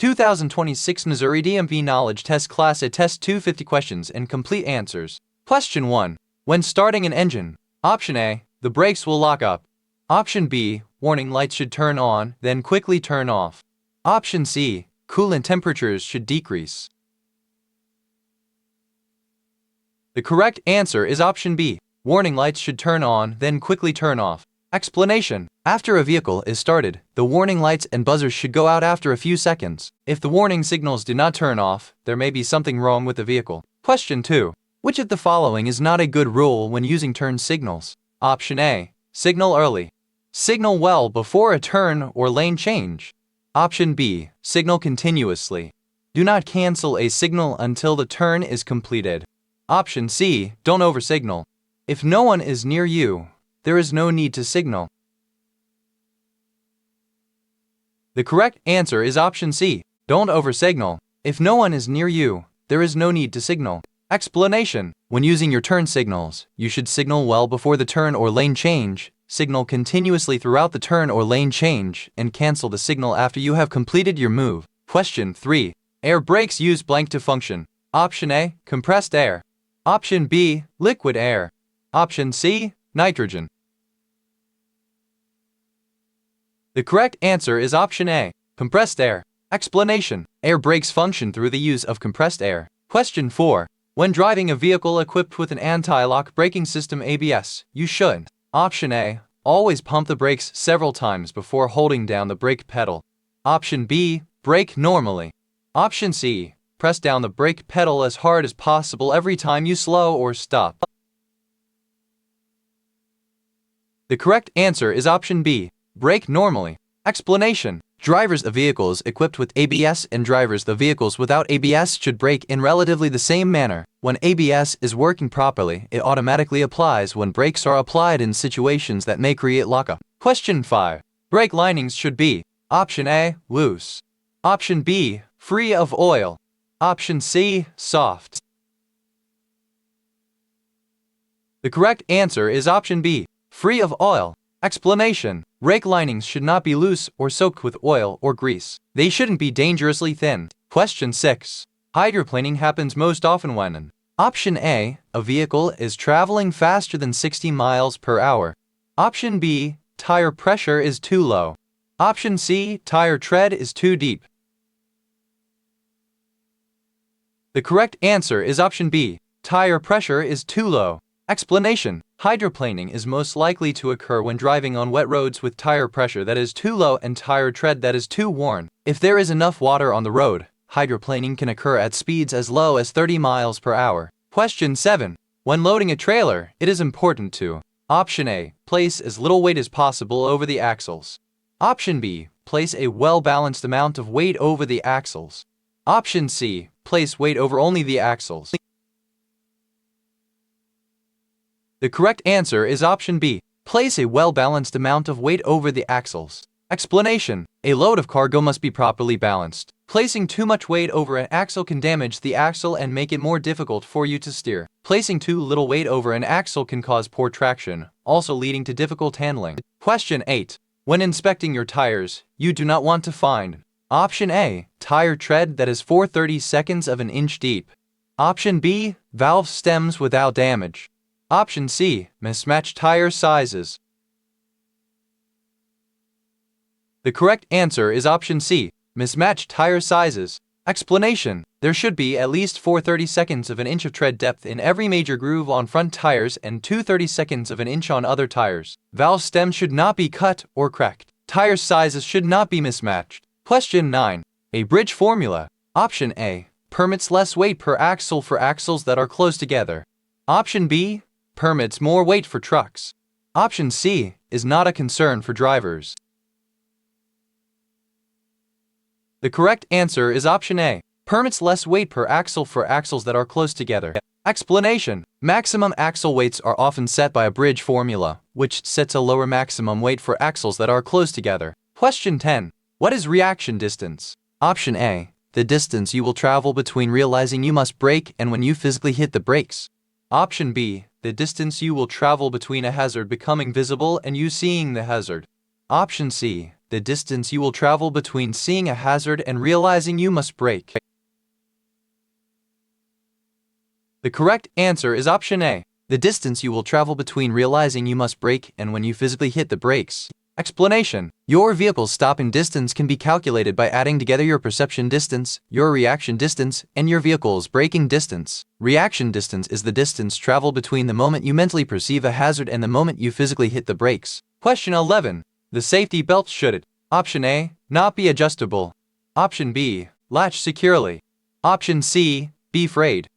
2026 Missouri DMV Knowledge Test Class A Test 250 questions and complete answers. Question 1. When starting an engine, Option A, the brakes will lock up. Option B, warning lights should turn on, then quickly turn off. Option C, coolant temperatures should decrease. The correct answer is option B, warning lights should turn on, then quickly turn off. Explanation. After a vehicle is started, the warning lights and buzzers should go out after a few seconds. If the warning signals do not turn off, there may be something wrong with the vehicle. Question 2. Which of the following is not a good rule when using turn signals? Option A. Signal early. Signal well before a turn or lane change. Option B. Signal continuously. Do not cancel a signal until the turn is completed. Option C. Don't oversignal. If no one is near you, there is no need to signal. The correct answer is option C. Don't oversignal. If no one is near you, there is no need to signal. Explanation. When using your turn signals, you should signal well before the turn or lane change, signal continuously throughout the turn or lane change, and cancel the signal after you have completed your move. Question 3. Air brakes use blank to function. Option A, compressed air. Option B, liquid air. Option C, nitrogen. The correct answer is option A, compressed air. Explanation. Air brakes function through the use of compressed air. Question 4. When driving a vehicle equipped with an anti-lock braking system ABS, you should. Option A. Always pump the brakes several times before holding down the brake pedal. Option B. Brake normally. Option C. Press down the brake pedal as hard as possible every time you slow or stop. The correct answer is option B. Brake normally. Explanation. Drivers of vehicles equipped with ABS and drivers of vehicles without ABS should brake in relatively the same manner. When ABS is working properly, it automatically applies when brakes are applied in situations that may create lockup. Question 5. Brake linings should be Option A, loose. Option B, free of oil. Option C, soft. The correct answer is option B, free of oil. Explanation. Brake linings should not be loose or soaked with oil or grease. They shouldn't be dangerously thin. Question 6. Hydroplaning happens most often when Option A, a vehicle is traveling faster than 60 miles per hour. Option B, tire pressure is too low. Option C, tire tread is too deep. The correct answer is option B, tire pressure is too low. Explanation. Hydroplaning is most likely to occur when driving on wet roads with tire pressure that is too low and tire tread that is too worn. If there is enough water on the road, hydroplaning can occur at speeds as low as 30 miles per hour. Question 7. When loading a trailer, it is important to Option A. Place as little weight as possible over the axles. Option B. Place a well-balanced amount of weight over the axles. Option C. Place weight over only the axles. The correct answer is option B. Place a well-balanced amount of weight over the axles. Explanation. A load of cargo must be properly balanced. Placing too much weight over an axle can damage the axle and make it more difficult for you to steer. Placing too little weight over an axle can cause poor traction, also leading to difficult handling. Question 8. When inspecting your tires, you do not want to find Option A. Tire tread that is 4/32 of an inch deep. Option B. Valve stems without damage. Option C. Mismatched tire sizes. The correct answer is option C. Mismatched tire sizes. Explanation. There should be at least 4/32 of an inch of tread depth in every major groove on front tires and 2/32 of an inch on other tires. Valve stems should not be cut or cracked. Tire sizes should not be mismatched. Question 9. A bridge formula. Option A. Permits less weight per axle for axles that are close together. Option B. Permits more weight for trucks. Option C. Is not a concern for drivers. The correct answer is option A. Permits less weight per axle for axles that are close together. Explanation. Maximum axle weights are often set by a bridge formula, which sets a lower maximum weight for axles that are close together. Question 10. What is reaction distance? Option A. The distance you will travel between realizing you must brake and when you physically hit the brakes. Option B. The distance you will travel between a hazard becoming visible and you seeing the hazard. Option C. the distance you will travel between seeing a hazard and realizing you must brake. The correct answer is option A, the distance you will travel between realizing you must brake and when you physically hit the brakes. Explanation: your vehicle's stopping distance can be calculated by adding together your perception distance, your reaction distance, and your vehicle's braking distance. Reaction distance is the distance traveled between the moment you mentally perceive a hazard and the moment you physically hit the brakes. Question 11. The safety belt should: Option A, not be adjustable. Option B, latch securely. Option C, be frayed.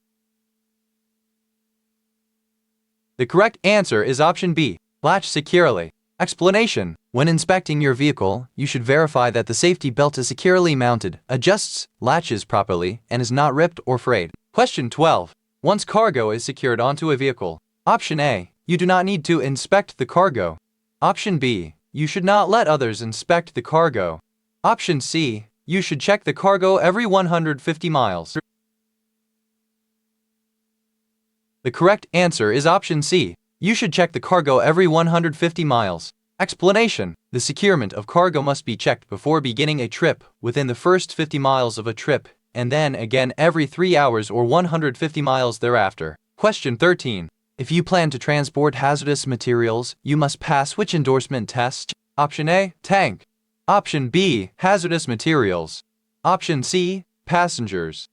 The correct answer is option B, latch securely. Explanation: when inspecting your vehicle, you should verify that the safety belt is securely mounted, adjusts, latches properly, and is not ripped or frayed. Question 12. Once cargo is secured onto a vehicle, option A, you do not need to inspect the cargo. Option B, you should not let others inspect the cargo. Option C, you should check the cargo every 150 miles. The correct answer is option C. You should check the cargo every 150 miles. Explanation: the securement of cargo must be checked before beginning a trip, within the first 50 miles of a trip, and then again every 3 hours or 150 miles thereafter. Question 13. If you plan to transport hazardous materials, you must pass which endorsement test? Option A, tank. Option B, hazardous materials. Option C, passengers.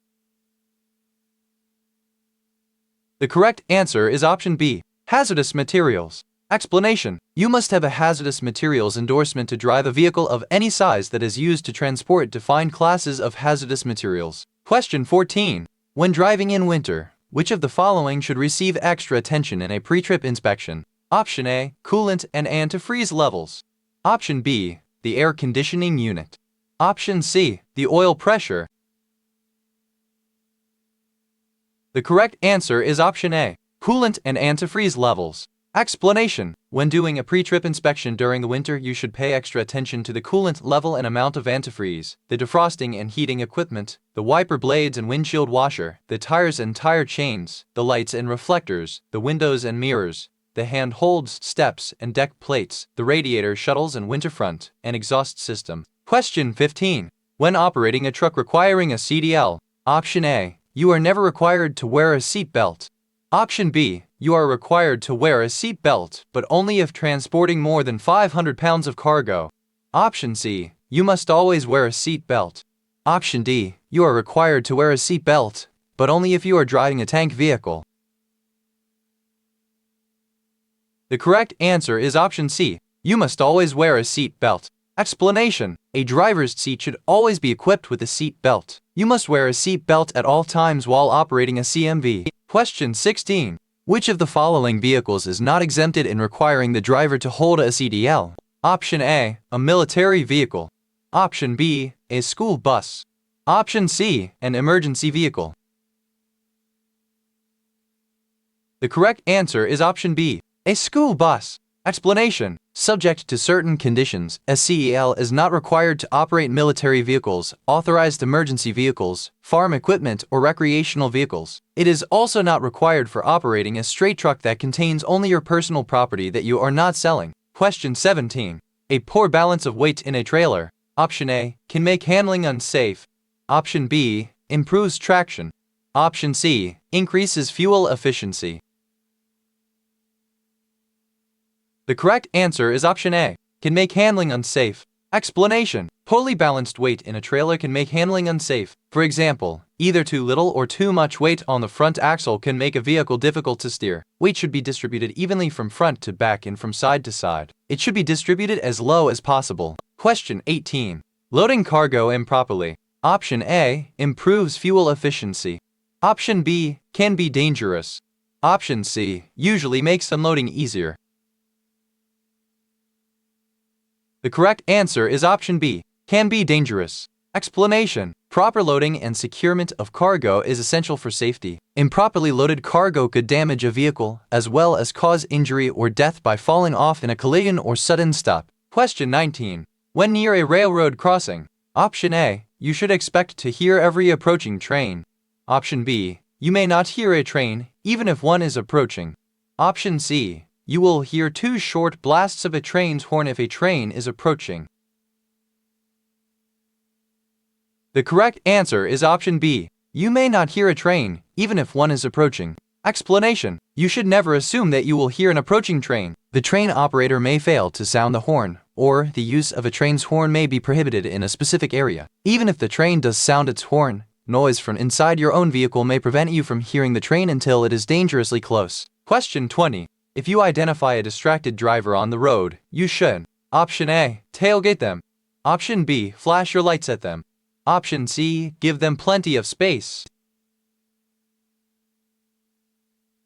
The correct answer is option B, hazardous materials. Explanation: you must have a hazardous materials endorsement to drive a vehicle of any size that is used to transport defined classes of hazardous materials. Question 14. When driving in winter, which of the following should receive extra attention in a pre-trip inspection? Option A, coolant and antifreeze levels. Option B, the air conditioning unit. Option C, the oil pressure. The correct answer is option A, coolant and antifreeze levels. Explanation: when doing a pre-trip inspection during the winter, you should pay extra attention to the coolant level and amount of antifreeze, the defrosting and heating equipment, the wiper blades and windshield washer, the tires and tire chains, the lights and reflectors, the windows and mirrors, the handholds, steps and deck plates, the radiator shuttles and winter front and exhaust system. Question 15. When operating a truck requiring a CDL, option A, you are never required to wear a seat belt. Option B, you are required to wear a seat belt, but only if transporting more than 500 pounds of cargo. Option C, you must always wear a seat belt. Option D, you are required to wear a seat belt, but only if you are driving a tank vehicle. The correct answer is option C, you must always wear a seat belt. Explanation: a driver's seat should always be equipped with a seat belt. You must wear a seat belt at all times while operating a CMV. Question 16. Which of the following vehicles is not exempted in requiring the driver to hold a CDL? Option A, a military vehicle. Option B, a school bus. Option C, an emergency vehicle. The correct answer is option B, a school bus. Explanation: subject to certain conditions, a CEL is not required to operate military vehicles, authorized emergency vehicles, farm equipment, or recreational vehicles. It is also not required for operating a straight truck that contains only your personal property that you are not selling. Question 17. A poor balance of weight in a trailer. Option A, can make handling unsafe. Option B, improves traction. Option C, increases fuel efficiency. The correct answer is option A, can make handling unsafe. Explanation: poorly balanced weight in a trailer can make handling unsafe. For example, either too little or too much weight on the front axle can make a vehicle difficult to steer. Weight should be distributed evenly from front to back and from side to side. It should be distributed as low as possible. Question 18. Loading cargo improperly. Option A, improves fuel efficiency. Option B, can be dangerous. Option C, usually makes unloading easier. The correct answer is option B, can be dangerous. Explanation: proper loading and securement of cargo is essential for safety. Improperly loaded cargo could damage a vehicle, as well as cause injury or death by falling off in a collision or sudden stop. Question 19. When near a railroad crossing. Option A, you should expect to hear every approaching train. Option B, you may not hear a train, even if one is approaching. Option C, you will hear 2 short blasts of a train's horn if a train is approaching. The correct answer is option B. You may not hear a train, even if one is approaching. Explanation: you should never assume that you will hear an approaching train. The train operator may fail to sound the horn, or the use of a train's horn may be prohibited in a specific area. Even if the train does sound its horn, noise from inside your own vehicle may prevent you from hearing the train until it is dangerously close. Question 20. If you identify a distracted driver on the road, you should: Option A, tailgate them. Option B, flash your lights at them. Option C, give them plenty of space.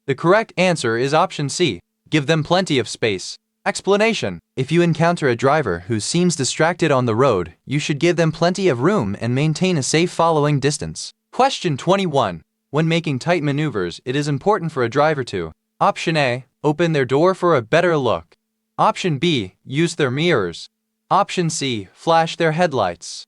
The correct answer is option C, give them plenty of space. Explanation: if you encounter a driver who seems distracted on the road, you should give them plenty of room and maintain a safe following distance. Question 21. When making tight maneuvers, it is important for a driver to: Option A, open their door for a better look. Option B, use their mirrors. Option C, flash their headlights.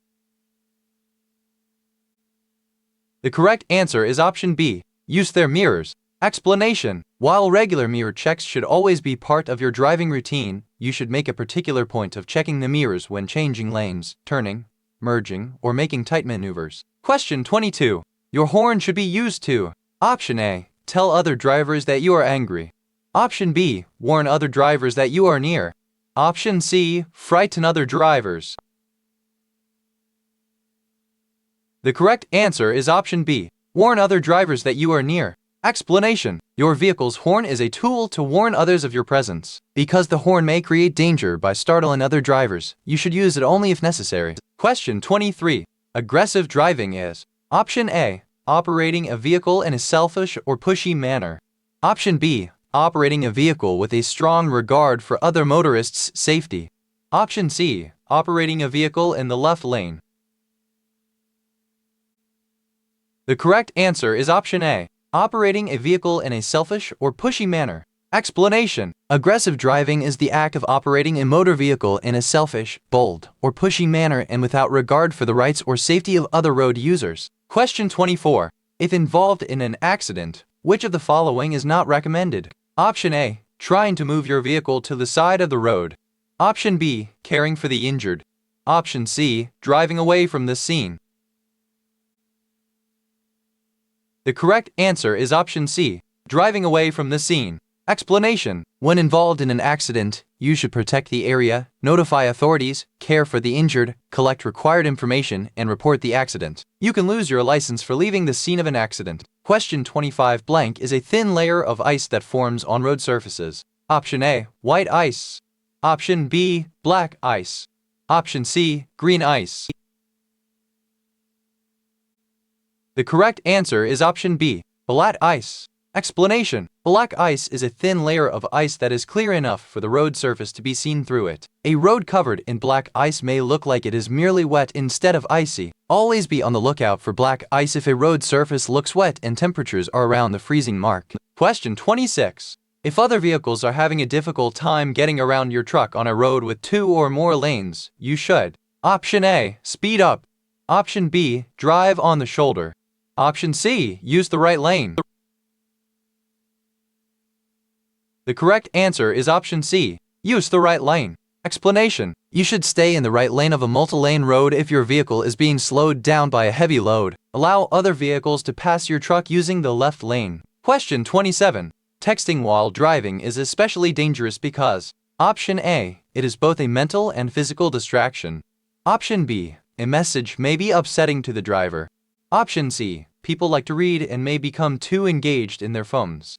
The correct answer is option B, use their mirrors. Explanation: while regular mirror checks should always be part of your driving routine, you should make a particular point of checking the mirrors when changing lanes, turning, merging, or making tight maneuvers. Question 22. Your horn should be used to: Option A, tell other drivers that you are angry. Option B, warn other drivers that you are near. Option C, frighten other drivers. The correct answer is option B, warn other drivers that you are near. Explanation: your vehicle's horn is a tool to warn others of your presence. Because the horn may create danger by startling other drivers, you should use it only if necessary. Question 23. Aggressive driving is: Option A, operating a vehicle in a selfish or pushy manner. Option B, operating a vehicle with a strong regard for other motorists' safety. Option C, operating a vehicle in the left lane. The correct answer is option A, operating a vehicle in a selfish or pushy manner. Explanation: aggressive driving is the act of operating a motor vehicle in a selfish, bold, or pushy manner and without regard for the rights or safety of other road users. Question 24. If involved in an accident, which of the following is not recommended? Option A, trying to move your vehicle to the side of the road. Option B, caring for the injured. Option C, driving away from the scene. The correct answer is option C, driving away from the scene. Explanation: when involved in an accident, you should protect the area, notify authorities, care for the injured, collect required information, and report the accident. You can lose your license for leaving the scene of an accident. Question 25 blank is a thin layer of ice that forms on road surfaces. Option A, white ice. Option B, black ice. Option C, green ice. The correct answer is option B, black ice. Explanation: black ice is a thin layer of ice that is clear enough for the road surface to be seen through it. A road covered in black ice may look like it is merely wet instead of icy. Always be on the lookout for black ice if a road surface looks wet and temperatures are around the freezing mark. Question 26. If other vehicles are having a difficult time getting around your truck on a road with 2 or more lanes, you should: Option A, speed up. Option B, drive on the shoulder. Option C, use the right lane. The correct answer is option C, use the right lane. Explanation: you should stay in the right lane of a multi-lane road if your vehicle is being slowed down by a heavy load. Allow other vehicles to pass your truck using the left lane. Question 27. Texting while driving is especially dangerous because: Option A, it is both a mental and physical distraction. Option B, a message may be upsetting to the driver. Option C, people like to read and may become too engaged in their phones.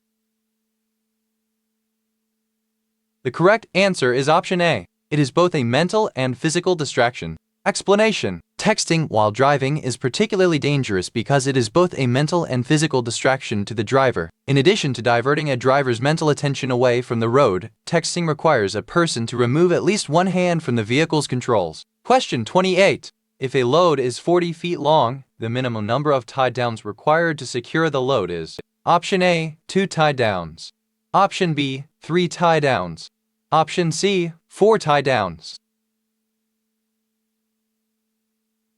The correct answer is option A. It is both a mental and physical distraction. Explanation: texting while driving is particularly dangerous because it is both a mental and physical distraction to the driver. In addition to diverting a driver's mental attention away from the road, texting requires a person to remove at least one hand from the vehicle's controls. Question 28. If a load is 40 feet long, the minimum number of tie-downs required to secure the load is: Option A, 2 tie-downs. Option B, 3 tie-downs. Option C, 4 tie-downs.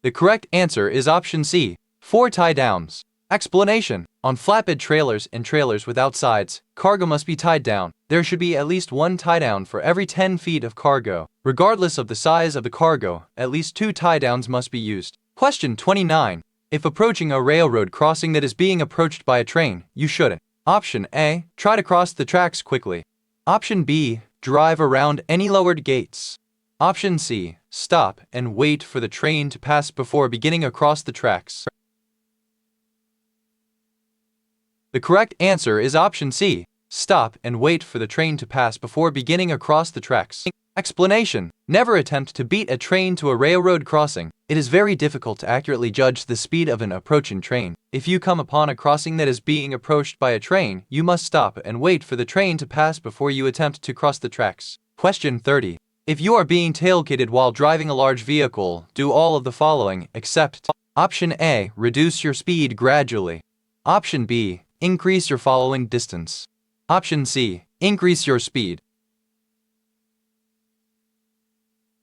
The correct answer is option C, 4 tie-downs. Explanation: on flatbed trailers and trailers without sides, cargo must be tied down. There should be at least 1 tie-down for every 10 feet of cargo. Regardless of the size of the cargo, at least 2 tie-downs must be used. Question 29. If approaching a railroad crossing that is being approached by a train, you should: Option A. Try to cross the tracks quickly. Option B. Drive around any lowered gates. Option C. Stop and wait for the train to pass before beginning across the tracks. The correct answer is option C. Stop and wait for the train to pass before beginning across the tracks. Explanation: never attempt to beat a train to a railroad crossing. It is very difficult to accurately judge the speed of an approaching train. If you come upon a crossing that is being approached by a train, you must stop and wait for the train to pass before you attempt to cross the tracks. Question 30. If you are being tailgated while driving a large vehicle, do all of the following except: Option A. Reduce your speed gradually. Option B. Increase your following distance. Option C. Increase your speed.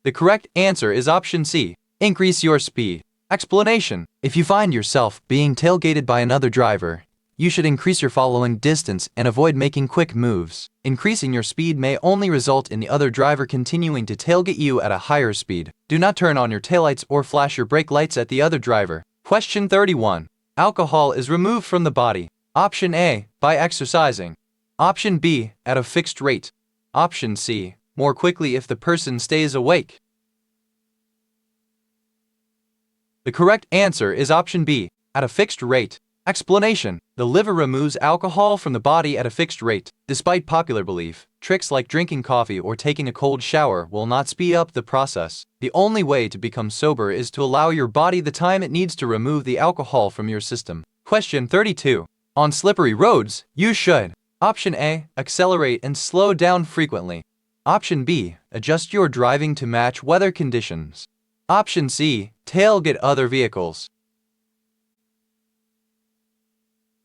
The correct answer is option C. Increase your speed. Explanation: if you find yourself being tailgated by another driver, you should increase your following distance and avoid making quick moves. Increasing your speed may only result in the other driver continuing to tailgate you at a higher speed. Do not turn on your taillights or flash your brake lights at the other driver. Question 31. Alcohol is removed from the body. Option A. By exercising. Option B. At a fixed rate. Option C. More quickly if the person stays awake. The correct answer is option B. At a fixed rate. Explanation: the liver removes alcohol from the body at a fixed rate. Despite popular belief, tricks like drinking coffee or taking a cold shower will not speed up the process. The only way to become sober is to allow your body the time it needs to remove the alcohol from your system. Question 32. On slippery roads, you should: Option A. Accelerate and slow down frequently. Option B. Adjust your driving to match weather conditions. Option C. Tailgate other vehicles.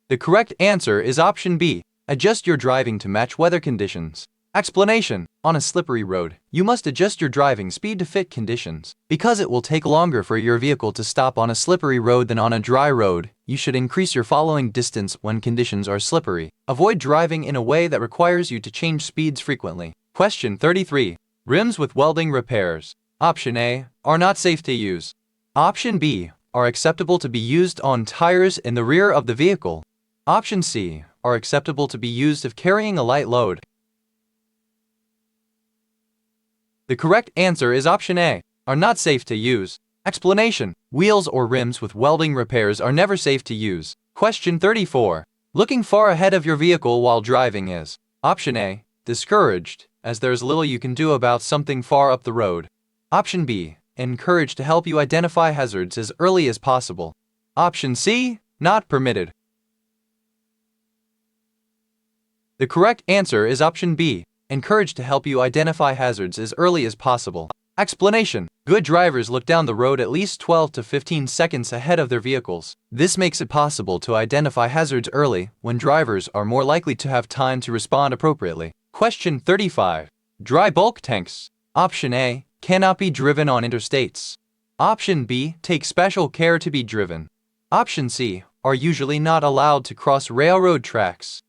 The correct answer is option B. Adjust your driving to match weather conditions. Explanation: on a slippery road, you must adjust your driving speed to fit conditions. Because it will take longer for your vehicle to stop on a slippery road than on a dry road, you should increase your following distance when conditions are slippery. Avoid driving in a way that requires you to change speeds frequently. Question 33. Rims with welding repairs. Option A. Are not safe to use. Option B. Are acceptable to be used on tires in the rear of the vehicle. Option C. Are acceptable to be used if carrying a light load. The correct answer is option A. Are not safe to use. Explanation: wheels or rims with welding repairs are never safe to use. Question 34. Looking far ahead of your vehicle while driving is: Option A. Discouraged, as there's little you can do about something far up the road. Option B. Encouraged to help you identify hazards as early as possible. Option C. Not permitted. The correct answer is option B. Encouraged to help you identify hazards as early as possible. Explanation: good drivers look down the road at least 12 to 15 seconds ahead of their vehicles. This makes it possible to identify hazards early, when drivers are more likely to have time to respond appropriately. Question 35. Dry bulk tanks. Option A. Cannot be driven on interstates. Option B. Take special care to be driven. Option C. Are usually not allowed to cross railroad tracks.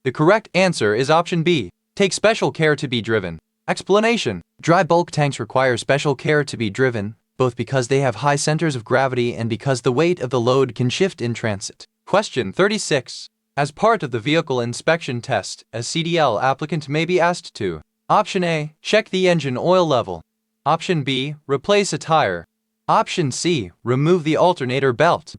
The correct answer is option B. Take special care to be driven. Explanation: dry bulk tanks require special care to be driven, both because they have high centers of gravity and because the weight of the load can shift in transit. Question 36. As part of the vehicle inspection test, a CDL applicant may be asked to: Option A. Check the engine oil level. Option B. Replace a tire. Option C. Remove the alternator belt.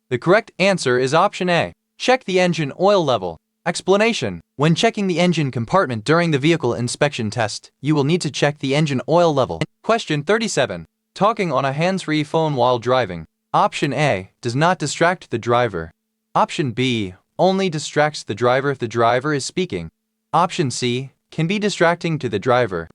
The correct answer is option A. Check the engine oil level. Explanation: when checking the engine compartment during the vehicle inspection test, you will need to check the engine oil level. Question 37. Talking on a hands-free phone while driving. Option A. Does not distract the driver. Option B. Only distracts the driver if the driver is speaking. Option C. Can be distracting to the driver.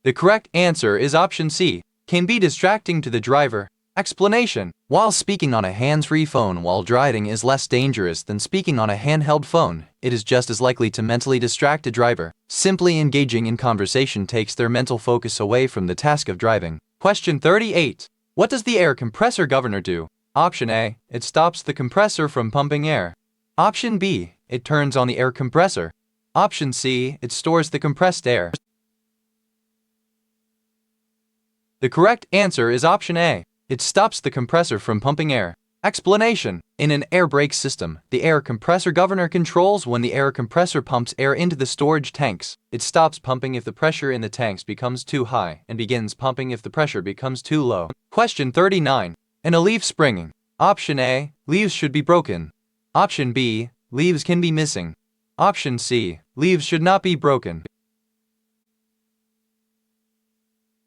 The correct answer is option C. Can be distracting to the driver. Explanation: while speaking on a hands-free phone while driving is less dangerous than speaking on a handheld phone, it is just as likely to mentally distract a driver. Simply engaging in conversation takes their mental focus away from the task of driving. Question 38. What does the air compressor governor do? Option A. It stops the compressor from pumping air. Option B. It turns on the air compressor. Option C, it stores the compressed air. The correct answer is option A. It stops the compressor from pumping air. Explanation. In an air brake system, the air compressor governor controls when the air compressor pumps air into the storage tanks. It stops pumping if the pressure in the tanks becomes too high and begins pumping if the pressure becomes too low. Question 39. In a leaf springing. Option A, leaves should be broken. Option B, leaves can be missing. Option C, leaves should not be broken.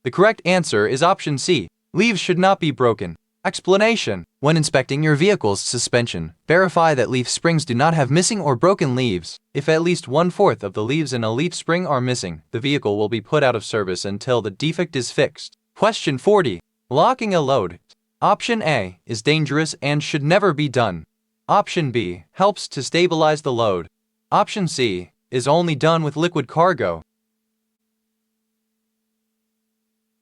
The correct answer is option C. Leaves should not be broken. Explanation. When inspecting your vehicle's suspension, verify that leaf springs do not have missing or broken leaves. If at least 1/4 of the leaves in a leaf spring are missing, the vehicle will be put out of service until the defect is fixed. Question 40. Locking a load. Option A is dangerous and should never be done. Option B helps to stabilize the load. Option C is only done with liquid cargo.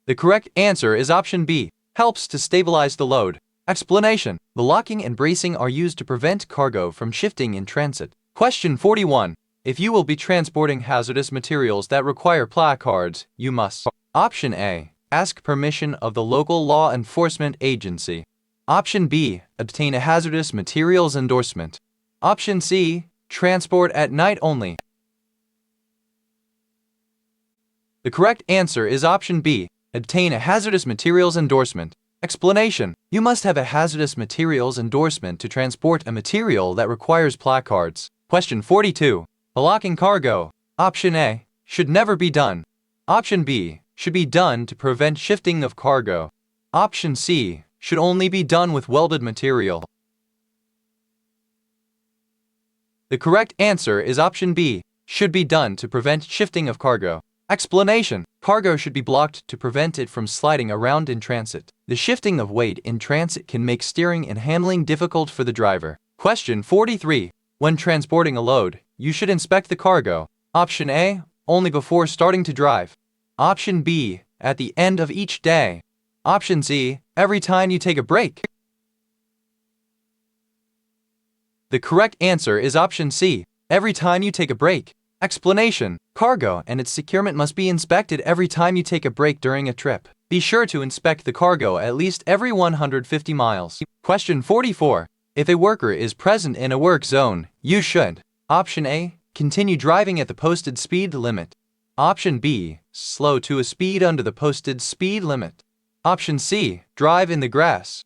The correct answer is option B, helps to stabilize the load. Explanation. The locking and bracing are used to prevent cargo from shifting in transit. Question 41. If you will be transporting hazardous materials that require placards, you must. Option A. Ask permission of the local law enforcement agency. Option B. Obtain a hazardous materials endorsement. Option C. Transport at night only. The correct answer is option B. Obtain a hazardous materials endorsement. Explanation. You must have a hazardous materials endorsement to transport a material that requires placards. Question 42. Locking cargo. Option A. Should never be done. Option B. Should be done to prevent shifting of cargo. Option C. Should only be done with welded material. The correct answer is option B. Should be done to prevent shifting of cargo. Explanation. Cargo should be blocked to prevent it from sliding around in transit. The shifting of weight in transit can make steering and handling difficult for the driver. Question 43. When transporting a load, you should inspect the cargo. Option A. Only before starting to drive. Option B. At the end of each day. Option C. Every time you take a break. The correct answer is option C. Every time you take a break. Explanation. Cargo and its securement must be inspected every time you take a break during a trip. Be sure to inspect the cargo at least every 150 miles. Question 44. If a worker is present in a work zone, you should. Option A. Continue driving at the posted speed limit. Option B. Slow to a speed under the posted speed limit. Option C. Drive in the grass.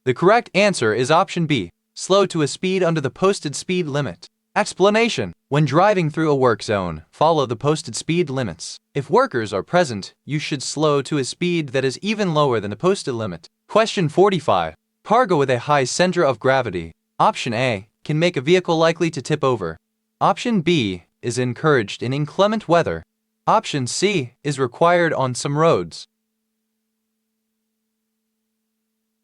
The correct answer is option B. Slow to a speed under the posted speed limit. Explanation. When driving through a work zone, follow the posted speed limits. If workers are present, you should slow to a speed that is even lower than the posted limit. Question 45. Cargo with a high center of gravity. Option A. Can make a vehicle likely to tip over. Option B. Is encouraged in inclement weather. Option C. Is required on some roads.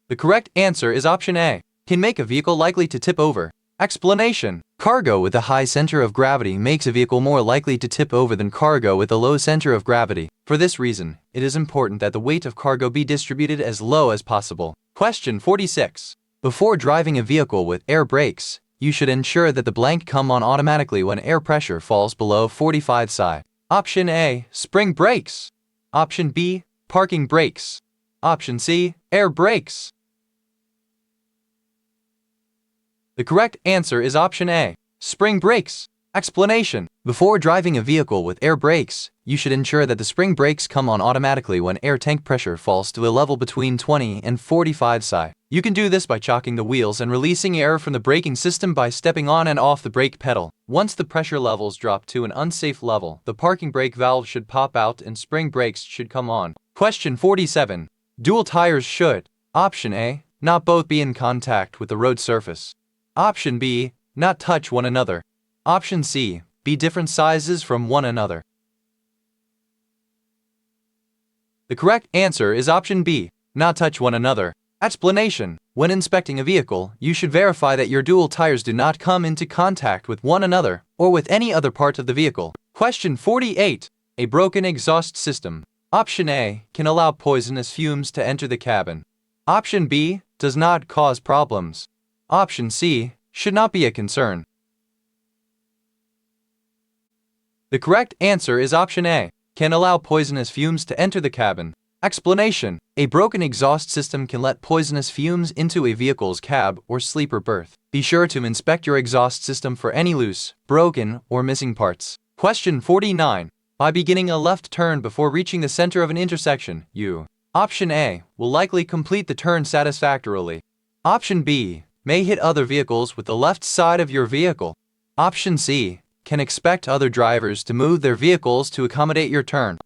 The correct answer is option A. Can make a vehicle likely to tip over. Explanation. Cargo with a high center of gravity makes a vehicle more likely to tip over than cargo with a low center of gravity. For this reason, it is important that the weight of cargo be distributed as low as possible. Question 46. Before driving a vehicle with air brakes, you should ensure that the blank come on automatically when air pressure falls below 45 psi. Option A. Spring brakes. Option B. Parking brakes. Option C. Air brakes. The correct answer is option A. Spring brakes. Explanation. Before driving a vehicle with air brakes, you should ensure that the spring brakes come on automatically when air tank pressure falls to a level between 20 and 45 psi. You can do this by chalking the wheels and releasing air from the braking system by stepping on and off the brake pedal. Once the pressure levels drop to an unsafe level, the parking brake valve should pop out and spring brakes should come on. Question 47. Dual tires should. Option A. Not both be in contact with the road surface. Option B. Not touch one another. Option C. Be different sizes from one another. The correct answer is option B. Not touch one another. Explanation. When inspecting a vehicle, you should verify that your dual tires do not come into contact with one another or with any other part of the vehicle. Question 48. A broken exhaust system. Option A. Can allow poisonous fumes to enter the cabin. Option B. Does not cause problems. Option C. Should not be a concern. The correct answer is option A. Can allow poisonous fumes to enter the cabin. Explanation: a broken exhaust system can let poisonous fumes into a vehicle's cab or sleeper berth. Be sure to inspect your exhaust system for any loose, broken, or missing parts. Question 49. By beginning a left turn before reaching the center of an intersection, you Option A will likely complete the turn satisfactorily. Option B may hit other vehicles with the left side of your vehicle. Option C can expect other drivers to move their vehicles to accommodate your turn.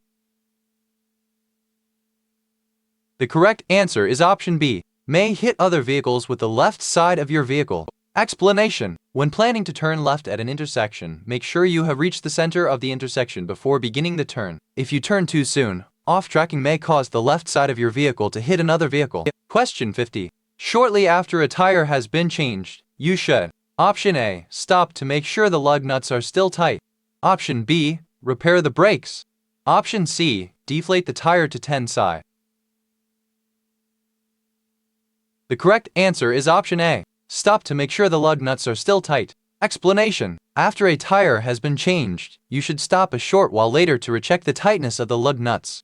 The correct answer is option B, may hit other vehicles with the left side of your vehicle. Explanation: when planning to turn left at an intersection, make sure you have reached the center of the intersection before beginning the turn. If you turn too soon, off-tracking may cause the left side of your vehicle to hit another vehicle. Question 50. Shortly after a tire has been changed, you should Option A, stop to make sure the lug nuts are still tight. Option B, repair the brakes. Option C, deflate the tire to tensile. The correct answer is option A. Stop to make sure the lug nuts are still tight. Explanation: after a tire has been changed, you should stop a short while later to recheck the tightness of the lug nuts.